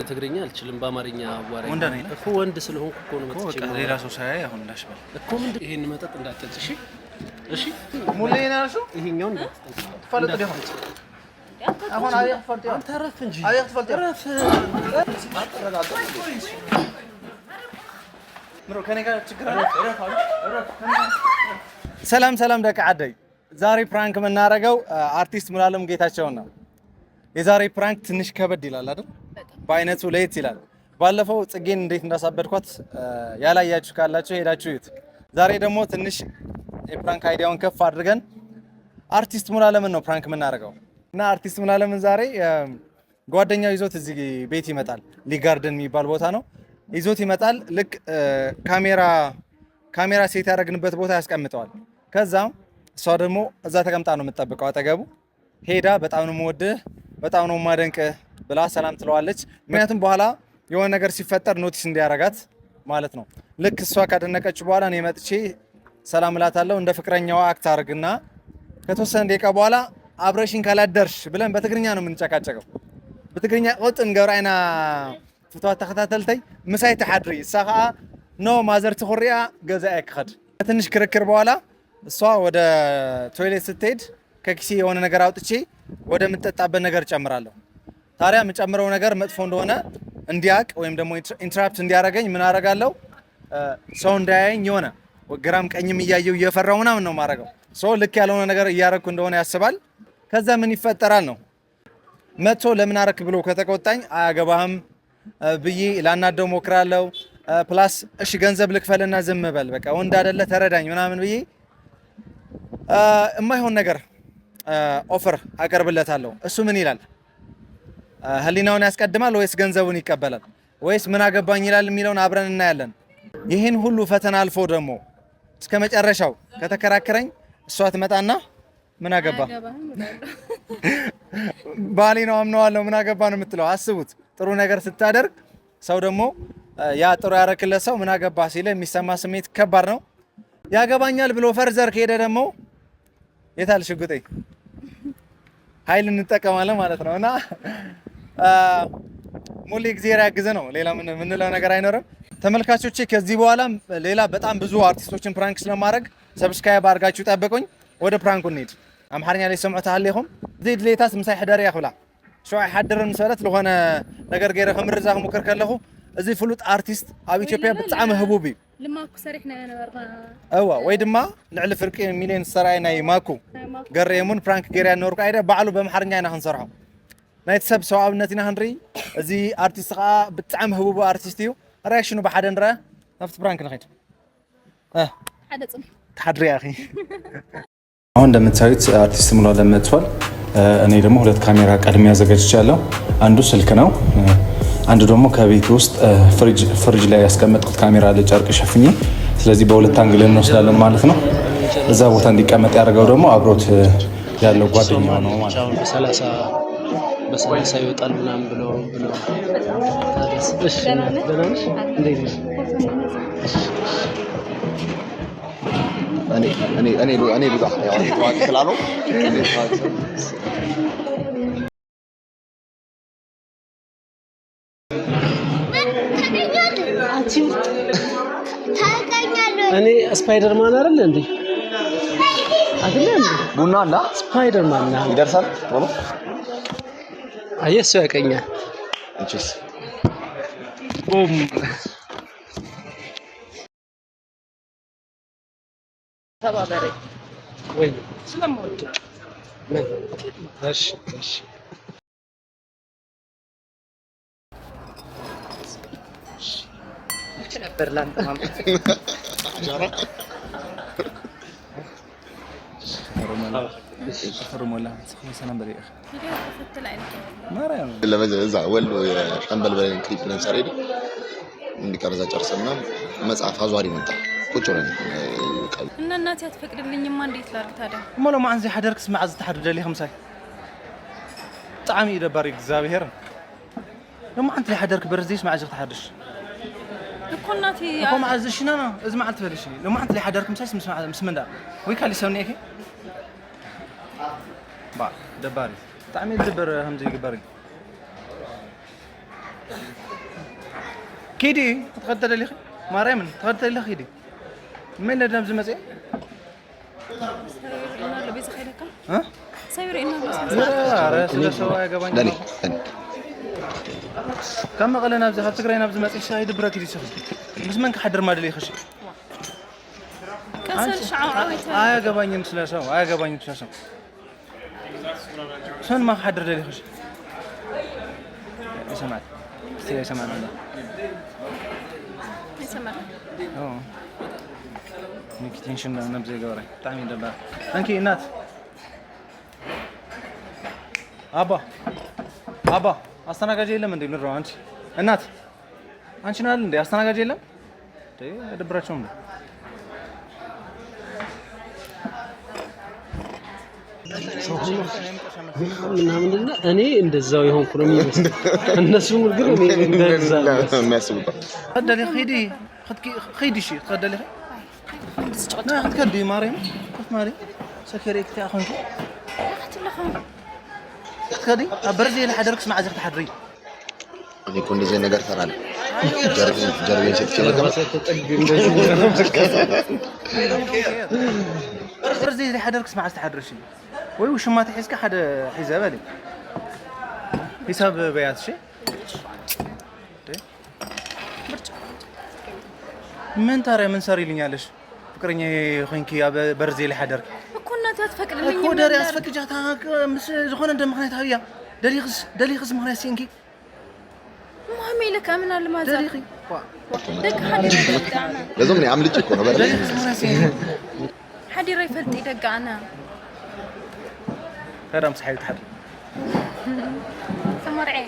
ትግርኛ አልችልም በአማርኛ አዋራኝ እኮ ወንድ ስለሆንኩ እኮ ነው መጥቼ ነው ሌላ ሰው ሳይ አሁን እንዳሽበል እኮ ምን ይሄን መጠጥ እንዳትጠጪ እሺ እሺ ሙሌና እሱ ይሄኛው እንዳትጠጪ ተፈልጥ ደው አሁን አይ ተፈልጥ አንተ ረፍ እንጂ አይ ተፈልጥ ረፍ ምሮ ከኔ ጋር ችግር አለ ሰላም ሰላም ደቂ ዓደይ ዛሬ ፕራንክ የምናደርገው አርቲስት ሙሉዓለም ጌታቸው ነው የዛሬ ፕራንክ ትንሽ ከበድ ይላል አይደል በአይነቱ ለየት ይላል ባለፈው ጽጌን እንዴት እንዳሳበድኳት ያላያችሁ ካላችሁ ሄዳችሁ እዩት ዛሬ ደግሞ ትንሽ የፕራንክ አይዲያውን ከፍ አድርገን አርቲስት ሙሉዓለምን ነው ፕራንክ የምናደርገው እና አርቲስት ሙሉዓለምን ዛሬ ጓደኛው ይዞት እዚህ ቤት ይመጣል ሊጋርደን የሚባል ቦታ ነው ይዞት ይመጣል ልክ ካሜራ ሴት ያደረግንበት ቦታ ያስቀምጠዋል ከዛም እሷ ደግሞ እዛ ተቀምጣ ነው የምትጠብቀው አጠገቡ ሄዳ በጣም ነው የምወድህ በጣም ነው የማደንቅህ ብላ ሰላም ትለዋለች ምክንያቱም በኋላ የሆነ ነገር ሲፈጠር ኖቲስ እንዲያረጋት ማለት ነው ልክ እሷ ካደነቀች በኋላ እኔ መጥቼ ሰላም እላታለሁ እንደ ፍቅረኛዋ አክት አድርግና ከተወሰነ ደቂቃ በኋላ አብረሽን ካላደርሽ ብለን በትግርኛ ነው የምንጨቃጨቀው በትግርኛ ቆጥን ገብራይና ፍቷት ተከታተልተይ ምሳይ ተሐድሪ ሳኻ ኖ ማዘር ትኹሪያ ገዛይ ክኸድ ትንሽ ክርክር በኋላ እሷ ወደ ቶይሌት ስትሄድ ከኪሴ የሆነ ነገር አውጥቼ ወደ ምጠጣበት ነገር ጨምራለሁ ታዲያ የምጨምረው ነገር መጥፎ እንደሆነ እንዲያቅ ወይም ደግሞ ኢንተራፕት እንዲያረጋኝ ምን አረጋለሁ ሰው እንዳያየኝ የሆነ ግራም ቀኝም እያየው እየፈራው ምናምን ነው ማረጋው ሰው ልክ ያልሆነ ነገር እያረኩ እንደሆነ ያስባል ከዛ ምን ይፈጠራል ነው መጥቶ ለምን አረክ ብሎ ከተቆጣኝ አያገባህም ብዬ ላናደው ሞክራለሁ ፕላስ እሺ ገንዘብ ልክፈልና ዝም በል በቃ ወንድ አይደለ ተረዳኝ ምናምን ብዬ የማይሆን ነገር ኦፈር አቀርብለታለሁ እሱ ምን ይላል ህሊናውን ያስቀድማል ወይስ ገንዘቡን ይቀበላል ወይስ ምን አገባኝ ይላል የሚለውን አብረን እናያለን ይሄን ሁሉ ፈተና አልፎ ደግሞ እስከ መጨረሻው ከተከራከረኝ እሷ ትመጣና ምን አገባ ባሌ ነው አምነዋለሁ ምን አገባ ነው የምትለው አስቡት ጥሩ ነገር ስታደርግ ሰው ደግሞ ያ ጥሩ ያረክለት ሰው ምን አገባ ሲለ የሚሰማ ስሜት ከባድ ነው ያገባኛል ብሎ ፈርዘር ከሄደ ደግሞ የታል ሽጉጤ ኃይል እንጠቀማለን ማለት ነውና ሙሉ እግዚአብሔር ያግዘ ነው ሌላ ምን ነገር አይኖርም ተመልካቾቼ ከዚህ በኋላ ሌላ በጣም ብዙ አርቲስቶችን ፕራንክ ስለማድረግ ሰብስክራይብ አድርጋችሁ ጠብቁኝ ወደ ፕራንኩ እንሂድ አምሐርኛ ላይ ሰምዕታ አለይኩም ዚድ ሌታስ ምሳይ ሕደር ያخላ ሸው አይሐደርን ሰለት ለሆነ ነገር ገይረ ከምርዛህ ሙከር ከለኹ እዚ ፍሉጥ አርቲስት ኣብ ኢትዮጵያ በጣም ህቡብ እዩ لماكو سريحنا نبرنا اوا ወይ ድማ ልዕሊ ፍርቂ ሚሊዮን ሰራይ ናይ ማኩ ገረየሙን ፕራንክ ገሪያ ኖርኩ አይደ ባዕሉ በመሐርኛ ኢና ክንሰርሖ ናይት ሰብ ሰው ኣብነት ኢና ክንሪ እዚ አርቲስት ኻ በጣም ህቡብ አርቲስት እዩ ሪአክሽኑ በሓደ ንራ ናፍቲ ፕራንክ ንኸይድ ሓደ ጽም ተሐድሪ ያኺ አሁን እንደምታዩት አርቲስት ሙሉዓለም መጥቷል እኔ ደግሞ ሁለት ካሜራ ቀድሜ አዘጋጅቻለሁ አንዱ ስልክ ነው አንዱ ደግሞ ከቤት ውስጥ ፍሪጅ ላይ ያስቀመጥኩት ካሜራ አለ ጨርቅ ሸፍኜ ስለዚህ በሁለት አንግል እንወስዳለን ማለት ነው እዛ ቦታ እንዲቀመጥ ያደርገው ደግሞ አብሮት ያለው ጓደኛው ነው ማለት ነው በ30 ይወጣል ምናምን ብሎ እሺ ደናንሽ እንዴት ነው እኔ ብዙ ያው ታዋቂ ስላለው እኔ ስፓይደርማን አይደል እንዴ አይደል ቡና አላ ስፓይደርማን ነው ይደርሳል ቶሎ አየሱ ያቀኛል እንቺስ ቡም ተባበረ ወይ ስለማወድ እሺ ነበር ላንተ ማለት فرمولا سلام بريء فتل عينك مريم لما زع ولو شنبل بلين كليب نسريد እንዲ ቀረዛ ጨርሰና መጽሐፍ አዟሪ መጣ ቁጭ ብለን እና እናቴ አትፈቅድልኝማ እንዴት ላድርግ ታዲያ ሞሎ ማንዚ ሐደርክስ ማዕዝ ተሐድር ደሊ خمساي ጣዕሚ ይደባሪ እግዚአብሔር ለማ አንተ ሐደርክ በርዚስ ማዕዝ ተሐድሽ እኮ እናቴ እኮ ማዕዝሽና እዚ ማዕዝ ትፈልሽ ለማ አንተ ሐደርክ ምሳይስ ምስመንዳ ወይ ካሊ ሰውኔ እኪ با دباري تعمل دبر همزي يقبري كيدي تغدى لي مريم تغدى لي خيدي من اللي دام زمزي سير إنا لبيس خيرك ها سير إنا لبيس لا راسل سوا يا جبان دالي كم قال انا بزاف تقرينا بزمص شاهد برك دي شخص بس منك حدر ما دلي خشي كسر شعراوي يا جبان سلاسو يا جبان سلاسو شلون ما حدر دلي خشي سمعت كثير سمعت والله سمعت ميكتين شنو نبزي قوري طعمي دبا انكي نات ابا استناجاج የለም እንዴ ምንድነው አንቺ እናት አንቺ ነው አይደል እንዴ አስተናጋጅ የለም እንዴ ደብራችሁ ነው ምንድነው እኔ እንደዛው የሆንኩ ነው የሚመስል እነሱ ግን እኔ እንደዛው የሚያስቡት ተደለ خيدي شي تفضلي لا تكدي مريم كيف مريم سكريك تاع اخوك اختي لخم تكدي برزي لحدرك اسمع عايزك تحضري እኔ እኮ እንደዚህ ነገር ተራለ ጀርቤን ስትችል برزي لحدرك اسمع عايز تحضري شي وش ما تحسك حدا حساب لي حساب بيات شي من ترى من صار يلኛለሽ ፍቅረኛ ሆንኪ برزي لحدرك እኮ እናት አትፈቅድልኝ እኮ ደሪ አስፈቅጃታ ምስ ዝኾነ እንደምክንያት አብያ ደሊኽስ ምክንያት ሲንኪ ማሚ ለካ ምን አለ ማዛ ደግ حدي ደጋና ለዞም ነው አምልጭ እኮ ነው በረለ حدي ريفلتي ደጋና هذا مستحيل تحضر سمرعي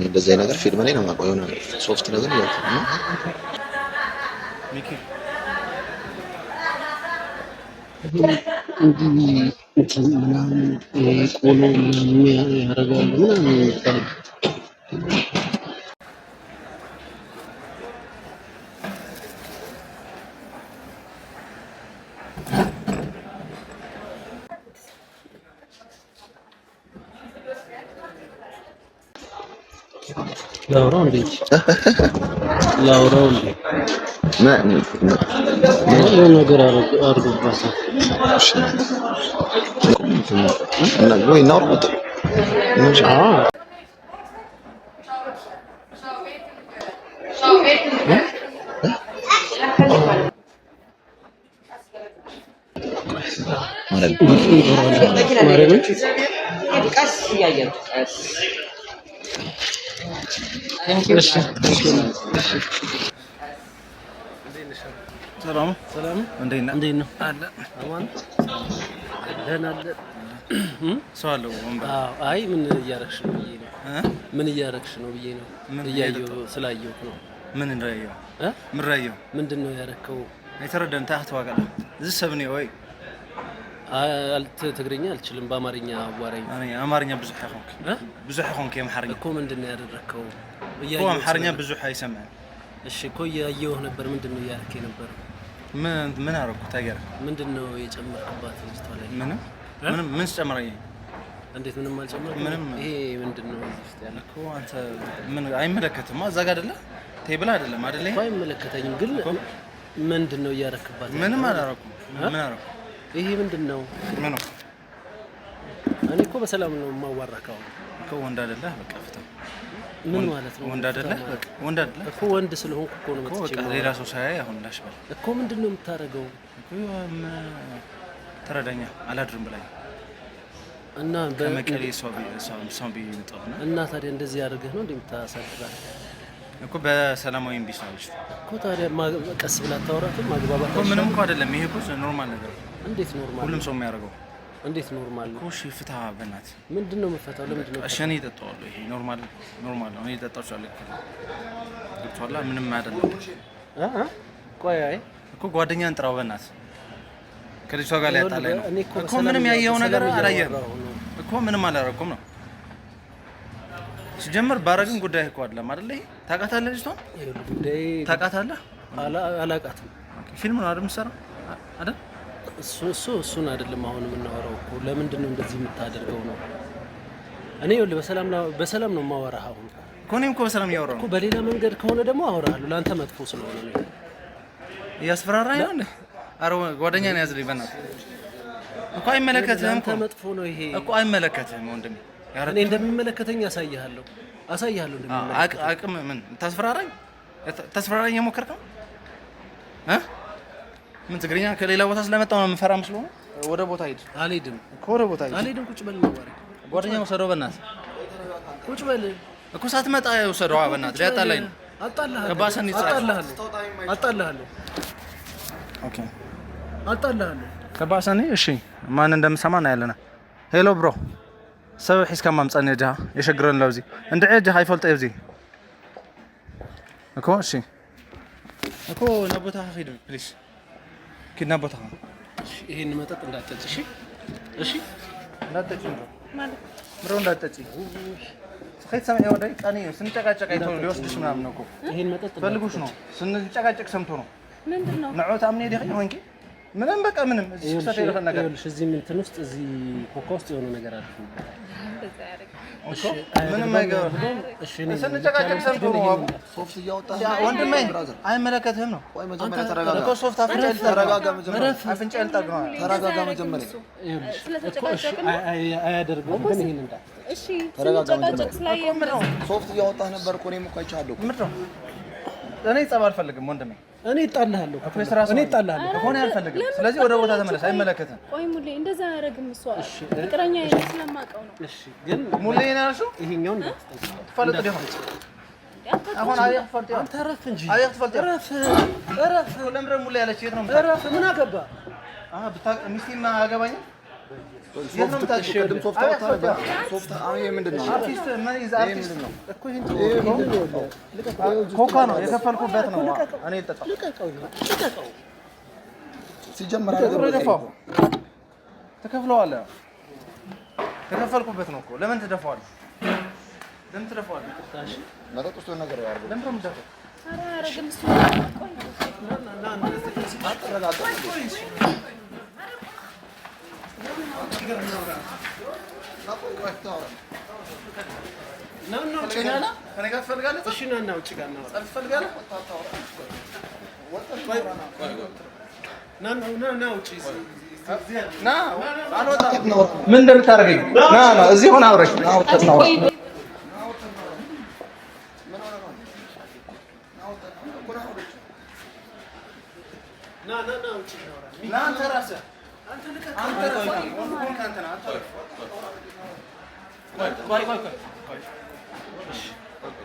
እንደዚህ ነገር ፊልም ላይ ነው የማውቀው የሆነ ሶፍት ነገር ነው ሚኪ ምናምን ቆሎ ያረጋሉ ምናምን ላውራው ነገር አርጉባታ እና ወይ ነው ወጥ ሰላም እንዴት ነው አለ አማን ደህና አለ ሰው አለው አይ ምን እያረክሽ ነው ብዬ ነው ምን እያረክሽ ነው ብዬ ነው እያየሁ ስላየሁ ነው ምን እንደያየው ምን ራየው ምንድነው ያረከው አይተረደም ታህት ዋጋለ ዝሰብኒ ወይ አልተ ትግርኛ አልችልም በአማርኛ አዋራኝ እኔ አማርኛ ብዙ ሆንክ የማርኛ እኮ ምንድነው ያደረከው እኮ አማርኛ ብዙ አይሰማም እሺ እኮ ያየው ነበር ምንድነው ያረከ ነበር ምን አረኩ ታገር ምንድነው የጨመርክባት ልጅቷ ላይ ምን ጨመረኝ እንዴት ምንም አልጨመርኩም ምንም ይሄ ምንድነው ውስጥ ያለው እኮ አንተ ምን አይመለከትም እዛ ጋር አይደለ ቴብል አይደለም አይደለ አይመለከተኝም ግን ምንድነው ያረክባት ምንም አላረኩም ምን አረኩ ይሄ ምንድነው? ምን ነው? እኔ እኮ በሰላም ነው የማዋራከው እኮ ወንድ አይደለህ በቃ ፍታው። ምን ማለት ነው? ወንድ አይደለህ በቃ ወንድ አይደለህ እኮ ወንድ ስለሆንኩ እኮ ነው በቃ ሌላ ሰው ሳያይ አሁን ላሽበል እኮ ምንድነው የምታረገው? እኮ ተረዳኛ አላድርም ብላኝ እና በመቀሌ ሰው ቢመጣውና እና ታዲያ እንደዚህ አድርገህ ነው እንደምታሳድራል እኮ በሰላማዊ ቢስ ነው እኮ ታዲያ ቀስ ብላ ታወራትም ማግባባት እኮ ምንም እኮ አይደለም። ይሄ እኮ ኖርማል ነገር ነው። እንዴት ኖርማል? ሁሉም ሰው የሚያደርገው እንዴት ኖርማል ነው? እሺ ፍታ በእናትህ። ምንድነው የምፈታው? ለምንድን ነው? እሺ እኔ እጠጣዋለሁ። ይሄ ኖርማል ነው። እኔ እጠጣዋለሁ። ገብቶሃል? ምንም አይደለም። ቆይ አይ እኮ ጓደኛን ጥራው በእናትህ። ከልጅቷ ጋር ላይ ያጣላኝ ነው እኮ ምንም ያየው ነገር አላየህም እኮ ምንም አላደረኩም ነው ሲጀምር ባረግን ጉዳይ እኮ አይደለም አይደል? ታውቃታለህ ልጅቷን? ጉዳይ ታውቃታለህ? አላውቃትም። ፊልም ነው አይደል የምትሰራው አይደል? እሱን አይደለም አሁን የምናወራው እኮ። ለምንድን ነው እንደዚህ የምታደርገው ነው? እኔ ይኸውልህ በሰላም ነው የማወራህ አሁን እኮ። እኔም እኮ በሰላም እያወራሁ ነው እኮ። በሌላ መንገድ ከሆነ ደግሞ አወራሃለሁ። ለአንተ መጥፎ ስለሆነ ነው። እያስፈራራኝ ነው እንዴ? ኧረ ጓደኛዬን ያዝልኝ በእናትህ እኮ። አይመለከትህም እኮ። መጥፎ ነው ይሄ እኮ አይመለከትህም ወንድሜ። እኔ እንደሚመለከተኝ አሳይሃለሁ እንደሚመለከተኝ። አቅም ምን ታስፈራራኝ የሞከርክ ነው ምን ትግርኛ ከሌላ ቦታ ስለመጣው ነው የምፈራ መስሎህ ነው? ወደ ቦታ ሂድ። አልሄድም እኮ ወደ ቦታ ሂድ። አልሄድም። ቁጭ በል ነው ወሬ። ጓደኛው ወሰደው በእናትህ። ቁጭ በል እኮ ሳትመጣ ወሰደው በእናትህ። ሊያጣላኝ ነው። አጣላሃለሁ። ኦኬ አጣላሃለሁ። ከባሰኒ እሺ ማን እንደምሰማ ነው ያለና። ሄሎ ብሮ ሰብ ሒስካ ማምፀኒ ጃ የሸግረን ለውዚ እንድዕ ጃ አይፈልጥ ይብዚ እኮ እሺ እኮ ነቦታ ሂድ ፕሊስ ኪድና ቦታ ይሄን መጠጥ እንዳትጠጪ እሺ። እሺ እንዳትጠጪ ማለት ብሮ እንዳትጠጪ ስኸይት ሰማይ ወዳይ ቃኒ ስንጨቃጨቅ አይቶ ሊወስድሽ ምናምን ነው እኮ። ይሄን መጠጥ ፈልጉሽ ነው ስንጨቃጨቅ ሰምቶ ነው። ምንድነው ነዑት አምኔ ዲህ ይሆንኪ ምንም በቃ ምንም እዚህ ክስተት የለፈን ነገር እዚህ እንትን ውስጥ እዚህ ኮካ ውስጥ የሆነ ነገር አለ እኮ ምንም አይገባም። እሺ ስንጨቃጨቅ ሰምቶ ነው ሶፍት እያወጣ ወንድሜ አይመለከትህም ነው። ቆይ መጀመሪያ ተረጋጋ እኮ ሶፍት ተረጋጋ። መጀመሪያ አፍንጫ ልጠግ ነው። ተረጋጋ መጀመሪያ አያደርገውም ግን ይሄን እንዳ እሺ ስለተጨቃጨቅ ስላየህ ሶፍት እያወጣ ነበር እኮ እኔም እኮ አይቻለሁ። ምንድን ነው እኔ ጸብ አልፈልግም ወንድሜ። እኔ እጣልሃለሁ እኔ እጣልሃለሁ ከሆነ አልፈልግም። ስለዚህ ወደ ቦታ ተመለስ። አይመለከትህም። ቆይ ሙሌ እንደዛ አያደርግም። እሷ ፍቅረኛ ስለማውቀው ነው። እሺ ግን ሙሌ ነው ያልሽው? ይሄኛው ትፈልጥ ዲሆን አሁን አየህ ትፈልጥ አንተ ረፍ እንጂ አየህ ትፈልጥ ረፍ ለምንድን ነው ሙሌ ያለች? የት ነው ረፍ ምን አገባ? ሚስቴማ አያገባኝም። ሶፍት ቅድም ሶፍት አወጣ ነበር። ሶፍት ይሄ ምንድን ነው? አርቲስት ምን ይዛ አርቲስት ነው እኮ ኮካ ነው የከፈልኩበት ነው። እኔ ልጠጣው ልቀቀው ሲጀመር ተከፍለዋለህ። ተከፈልኩበት ነው እኮ ለምን ትደፋዋለህ? ለምን ትደፋዋለህ? መጠጥ ውስጥ ነገር ያርጉ። ለምን ነው የምትደፋው? ኧረ አያደርግም እሱ። ምን እንደምታደርገኝ ና እዚህ ሆነ አብረሽ አንተ ራስህ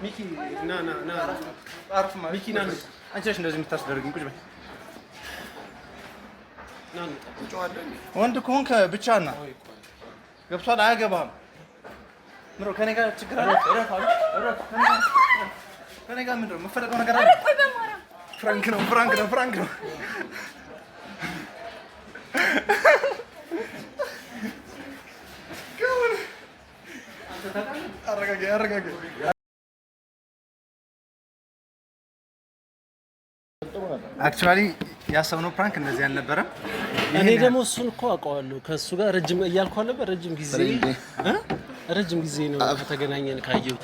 ሚኪ ና ሚኪ ና አንቺ ነሽ እንደዚህ የምታስደርግኝ። ቁጭ በይ ወንድ ከሆንክ ብቻ ና ገብቷል። አያገባህም። ምሮ ከኔ ጋር ችግር አለ። እረፍ ከኔ ጋር ምንድን ነው የምትፈልገው ነገር አለ? ፍራንክ ነው አረጋጋ። አክቹዋሊ ያሰብነው ፕራንክ እንደዚህ አልነበረም። እኔ ደግሞ እሱን እኮ አውቀዋለሁ። ከእሱ ጋር ረጅም እያልኩ ነበር። ረጅም ጊዜ ነው ከተገናኘን ካየሁት።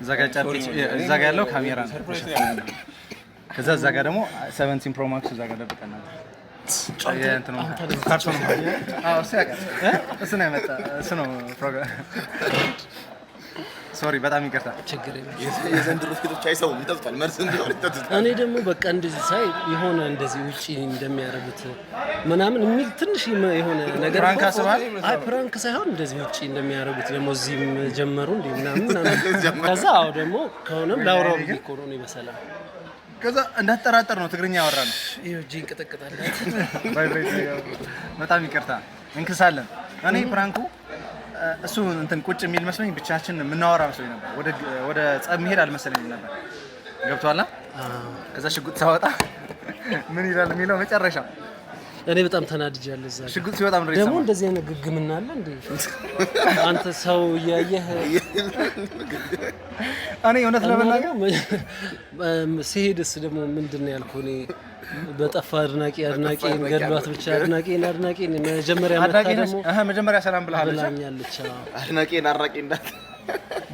እዛ ጋር ያለው ካሜራ ነው። ከዛ እዛ ጋር ደግሞ 17 ፕሮ ማክስ እዛ ጋር ደብቀናል። እንትኑ ካርቶን እሱ ያውቃል እሱ ነው ያመጣ እሱ ነው ፕሮግራም ሶሪ በጣም ይቅርታ ችግር የለም የዘንድሮ ሴቶች አይሰሙም ይጠጡታል መርስ እንዲሆን ይጠጡታል እኔ ደግሞ በቃ እንደዚህ ሳይ የሆነ እንደዚህ ውጪ እንደሚያረጉት ምናምን የሚል ትንሽ የሆነ ነገር ፕራንክ አስባል አይ ፕራንክ ሳይሆን እንደዚህ ውጪ እንደሚያረጉት ደግሞ እዚህም ጀመሩ እንዴ ምናምን ከዛ አው ደግሞ ከሆነም ላውራው እኮ ነው በሰላም ከዛ እንዳትጠራጠር ነው ትግርኛ ያወራ ነው ይሄ እጂ እንቀጠቀጣለ በጣም ይቅርታ እንክሳለን እኔ ፕራንኩ እሱ እንትን ቁጭ የሚል መስሎኝ ብቻችን የምናወራ መስሎኝ ነበር ወደ ጸብ መሄድ አልመሰለኝም ነበር ገብቷላ ከዛ ሽጉጥ ሳወጣ ምን ይላል የሚለው መጨረሻ እኔ በጣም ተናድጃለሁ እዛ ሽጉጥ ሲወጣ ምን ደግሞ እንደዚህ አይነት ግግምና አለ እንዴ አንተ ሰው ያየህ እኔ እውነት ለመናገር ሲሄድስ ደግሞ ምንድነው ያልኩህ እኔ በጠፋ አድናቂን ገድሏት ብቻ አድናቂን መጀመሪያ መጣ ደግሞ መጀመሪያ ሰላም ብላኛለች አድናቂን አራቂ እንዳት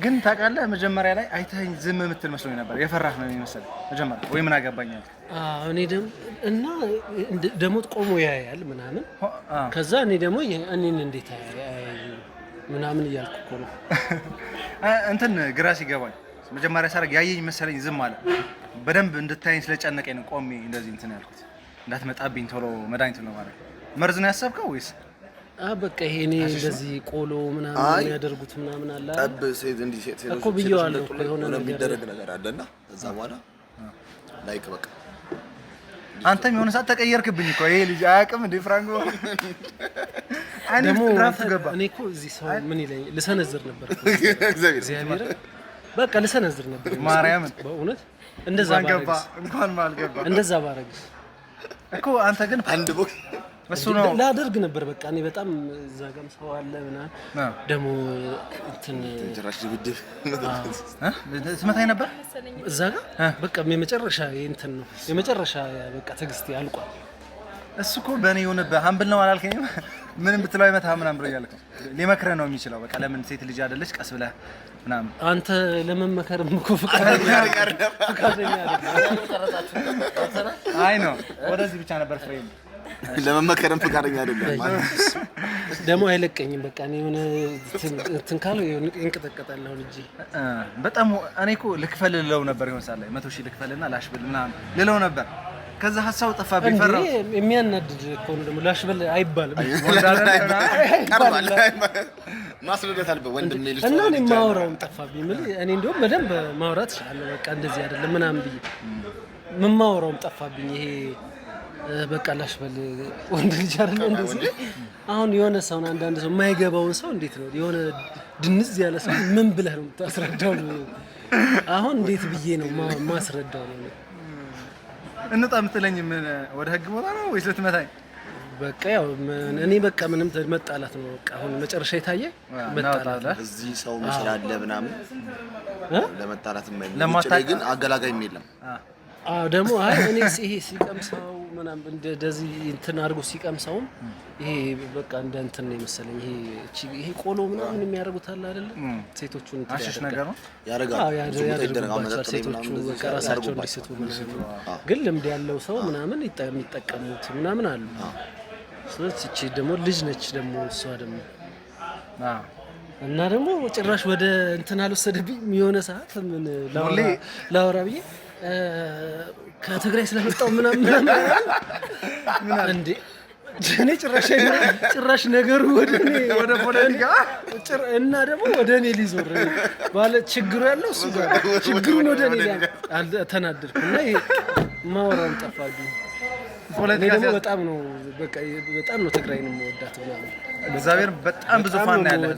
ግን ታውቃለህ መጀመሪያ ላይ አይተኸኝ ዝም የምትል መስሎኝ ነበር የፈራህ ነው የሚመስለው መጀመሪያ ወይ ምን አገባኛል እኔ ደግሞ ቆሞ ያያል ምናምን ከዛ እኔ ደግሞ እኔን እንዴት ያያዩ ምናምን እያልኩ እኮ ነው እንትን ግራ ሲገባኝ መጀመሪያ ሳረግ ያየኝ መሰለኝ ዝም አለ በደንብ እንድታየኝ ስለጨነቀኝ ነው ቆሜ እንደዚህ እንትን ያልኩት እንዳትመጣብኝ ቶሎ መድኃኒት ነው ማለት መርዝ ነው ያሰብከው ወይስ በቃ ይሄ እኔ እንደዚህ ቆሎ ምናምን ያደርጉት ምናምን አለ ጠብ ሴት እንዲህ ሴት እኮ ብየዋለሁ እኮ የሆነ የሚደረግ ነገር አለና እዛ በኋላ ላይክ በቃ አንተም የሆነ ሰዓት ተቀየርክብኝ እኮ ይሄ ልጅ አያውቅም እንደ ፍራንኮ ደግሞ እኔ እኮ እዚህ ሰው ምን ይለኝ ልሰነዝር ነበር እግዚአብሔር በቃ ልሰነዝር ነበር ማርያምን በእውነት እንደዛ ባረግ እንኳን ማልገባ እንደዛ ባረግ እኮ አንተ ግን አንድ ቦክ እሱ ነው ላደርግ ነበር በቃ እኔ በጣም እዛ ጋር ሰው አለ ምናምን ደግሞ እንትን ጅራሽ ድብድብ ስመታኝ ነበር እዛ ጋር በቃ የመጨረሻ እንትን ነው የመጨረሻ በቃ ትግስቴ አልቋል እሱ እኮ በእኔ የሆነ በሀምብል ነው አላልከኝም ምንም ብትለው አይመታህ ምናምን ብሎ እያልከው ሊመክረህ ነው የሚችለው በቃ ለምን ሴት ልጅ አይደለች ቀስ ብለህ ምናምን አንተ ለመመከርም እኮ ፈቃደኛ አይደለም አይ ነው ወደዚህ ብቻ ነበር ፍሬም ለመመከርም ፈቃደኛ አይደለም ደግሞ አይለቀኝም በቃ እኔ የሆነ እንትን ካለው እንቀጠቀጣለሁ ልጅ በጣም እኔ እኮ ልክፈልለው ነበር ይሆን ሳለ 100,000 ልክፈልና ላሽብል ምናምን ልለው ነበር ከዛ ሐሳቡ ጠፋብኝ ፈራው የሚያናድድ እኮ ነው ደግሞ ላሽብል አይባልም ቀርባል ማስረዳት አለበት ወንድም ልጅ እና እኔ ማውራውም ጠፋብኝ እኔ እንደውም በደንብ ማውራት ይችላል በቃ እንደዚህ አይደለም ምናምን ብዬ ምን ማውራውም ጠፋብኝ ይሄ በቃ ላሽበል ወንድ ልጅ አይደለም እንደዚህ አሁን የሆነ ሰው አንዳንድ ሰው የማይገባውን ሰው እንዴት ነው የሆነ ድንዝ ያለ ሰው ምን ብለህ ነው ታስረዳው አሁን እንዴት ብዬ ነው ማስረዳው ነው እንጣ ምትለኝ ምን ወደ ህግ ቦታ ነው ወይስ ልትመታኝ በቃ ያው እኔ በቃ ምንም መጣላት ነው በቃ አሁን መጨረሻ የታየ መጣላት እዚህ ሰው መስላለ ምናምን ለመጣላት የማይመች ግን አገላጋይም የለም ደግሞ አይ እኔ ይሄ ሲቀምሰው ምናምን እንደዚህ እንትን አድርጎ ሲቀምሰው ይሄ በቃ እንደ እንትን ነው መሰለኝ ይሄ ቆሎ ምናምን የሚያደርጉት አለ አይደል ሴቶቹን አሽሽ ነገር ነው ያደርጋሉ ሴቶቹ በቃ ራሳቸው እንዲስቱ ምናምን ግን ልምድ ያለው ሰው ምናምን የሚጠቀሙት ምናምን አሉ ስለዚህ እቺ ደግሞ ልጅ ነች ደግሞ እሷ ደግሞ እና ደግሞ ጭራሽ ወደ እንትን አልወሰደብኝ የሆነ ሰዓት ምን ላወራ ብዬ ከትግራይ ስለመጣው ምናምን እንዴ እኔ ጭራሽ ነገሩ ወደ ፖለቲካ እና ደግሞ ወደ እኔ ሊዞር ባለ ችግሩ ያለው እሱ ጋር ችግሩን ወደ እኔ ተናደድኩ እና ማወራውን ጠፋብኝ ፖለቲካ ደግሞ በጣም ነው ትግራይን የምወዳት ምናምን እግዚአብሔር በጣም ብዙ ፋን ያለው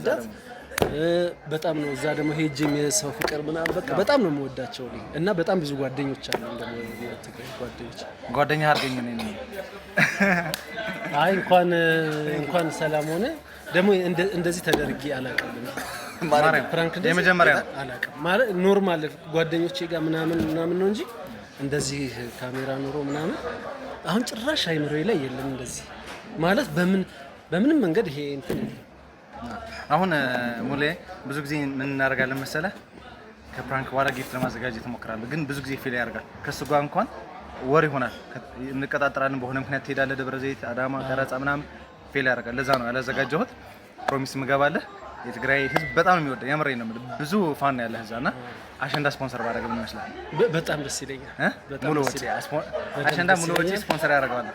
በጣም ነው እዛ ደግሞ ሄጄም የሰው ፍቅር ምናምን በቃ በጣም ነው የምወዳቸው እና በጣም ብዙ ጓደኞች አሉ እንደሞ የትግራይ ጓደኛ አድርገኝ ነኝ አይ እንኳን ሰላም ሆነ ደግሞ እንደዚህ ተደርጌ አላውቅም ማርያም ፍራንክ የመጀመሪያ አላውቅም ማለት ኖርማል ጓደኞቼ ጋር ምናምን ነው እንጂ እንደዚህ ካሜራ ኖሮ ምናምን አሁን ጭራሽ አይምሮዬ ላይ የለም እንደዚህ ማለት በምንም መንገድ ይሄ እንትን አሁን ሙሌ ብዙ ጊዜ ምን እናደርጋለን መሰለህ ከፕራንክ በኋላ ጊፍት ለማዘጋጀት እሞክራለሁ ግን ብዙ ጊዜ ፌል ያደርጋል ከሱ ጋር እንኳን ወር ይሆናል እንቀጣጠራለን። በሆነ ምክንያት ትሄዳለህ ደብረ ዘይት፣ አዳማ፣ ቀረጻ ምናምን ፌል ያደርጋል። ለዛ ነው ያላዘጋጀሁት። ፕሮሚስ ምገባለህ። የትግራይ ህዝብ በጣም ነው የሚወደው። የምሬን ነው የምልህ። ብዙ ፋን ያለህ እዛና አሸንዳ ስፖንሰር ባደረገ ምን ይመስላል? በጣም ደስ ይለኛል። ሙሉ ወጪ አሸንዳ ሙሉ ወጪ ስፖንሰር ያደርጋል።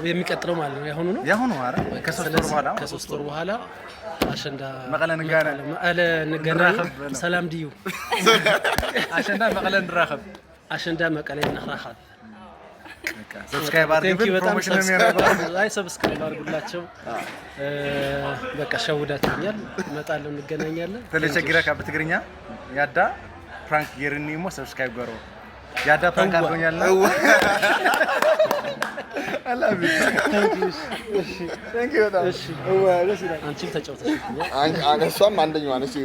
የሚቀጥለው ማለት ነው ያሁኑ ነው ያሁኑ አረ ከ3 ወር በኋላ አሸንዳ መቀለ ንገናኝ። ሰላም ድዩ አሸንዳ መቀለ ንራኸብ አሸንዳ መቀለ ንራኸብ። ሰብስክራይብ አድርጉ። ፕሮሞሽን ነው የሚያደርገው። አይ ሰብስክራይብ አድርጉላቸው። በቃ ሸውዳችኛል። እመጣለሁ፣ እንገናኛለን። ተለቸግራ ካብ ትግርኛ ያዳ ፍራንክ ጌርኒሞ ሰብስክራይብ ገሮ ያዳ ፍራንክ አድርጎኛል። አላቢ ታንክ ዩ በጣም እሺ። አንቺም ተጫውተሽ እሷም አንደኛዋ ነች።